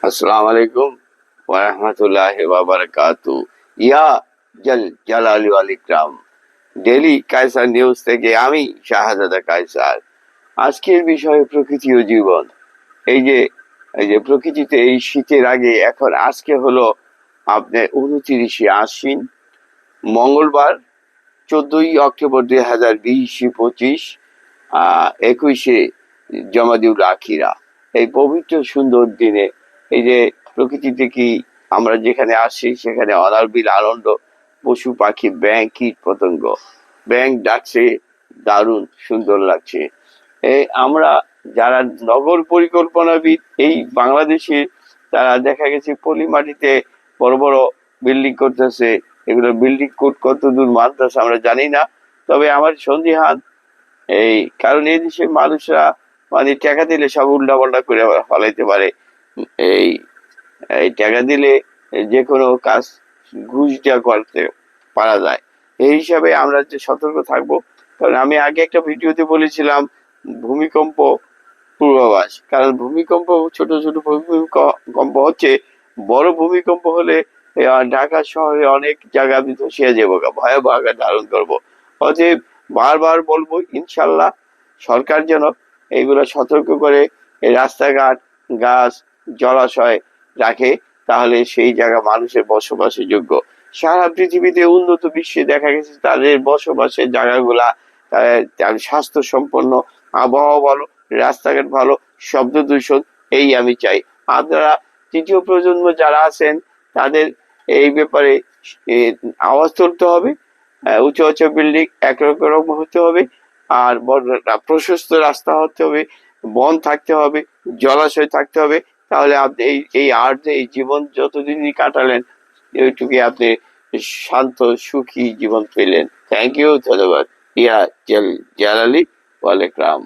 अस्सलाम वालेकुम वरहमतुल्लाहि वबरकातु। या जल জালালি ওয়াল ইকরাম, ডেলি কায়সার নিউজ থেকে আমি শাহজাদা কায়সার। আজকের বিষয় প্রকৃতি ও জীবন। এই যে এই যে প্রকৃতিতে এই শীতের আগে এখন আজকে হলো আপনার 29শে আশ্বিন, মঙ্গলবার, 14ই অক্টোবর 2020-25, 21শে জমাদিউল আখিরা। এই পবিত্র সুন্দর দিনে এই যে প্রকৃতিতে কি আমরা যেখানে আসি সেখানে অনাবিল আনন্দ, পশু পাখি, ব্যাঙ, কীট পতঙ্গ, ব্যাঙ ডাকছে, দারুণ সুন্দর লাগছে। এই আমরা যারা নগর পরিকল্পনাবিদ এই বাংলাদেশে, তারা দেখা গেছে পলি মাটিতে বড় বড় বিল্ডিং করতেছে। এগুলো বিল্ডিং কোড কতদূর মানতেছে আমরা জানি না, তবে আমার সন্দিহান। এই কারণ এই দেশের মানুষরা মানে টাকা দিলে সব উল্টা পাল্টা করে ফলাইতে পারে। এই এই টাকা দিলে যে কোনো কাজ ঘুষ দেওয়া করতে পারা যায়। এই হিসাবে আমরা যে সতর্ক থাকবো। কারণ আমি আগে একটা ভিডিওতে বলেছিলাম ভূমিকম্প পূর্বাভাস। কারণ ভূমিকম্প, ছোট ছোট ভূমিকম্প হচ্ছে, বড় ভূমিকম্প হলে ঢাকা শহরে অনেক জায়গা আমি ধসিয়ে যাবো, ভয়াবহ আকার ধারণ করবো। অতএব বারবার বলবো, ইনশাল্লাহ সরকার যেন এইগুলো সতর্ক করে এই রাস্তাঘাট, গাছ, জলাশয় রাখে, তাহলে সেই জায়গা মানুষের বসবাসের যোগ্য। সারা পৃথিবীতে উন্নত বিশ্বে দেখা গেছে তাদের বসবাসের জায়গাগুলা স্বাস্থ্য সম্পন্ন, আবহাওয়া ভালো, রাস্তাঘাট ভালো, শব্দ দূষণ এই আমি চাই। আপনারা তৃতীয় প্রজন্ম যারা আছেন তাদের এই ব্যাপারে আওয়াজ তুলতে হবে। উঁচু উঁচু বিল্ডিং একরকম হতে হবে, আর প্রশস্ত রাস্তা হতে হবে, বন থাকতে হবে, জলাশয় থাকতে হবে। তাহলে আপনি এই এই এই জীবন যতদিনই কাটালেন, ওইটুকুই আপনি শান্ত সুখী জীবন পেলেন। থ্যাংক ইউ, ধন্যবাদ। ইয়া জালালি ওয়াল ইকরাম।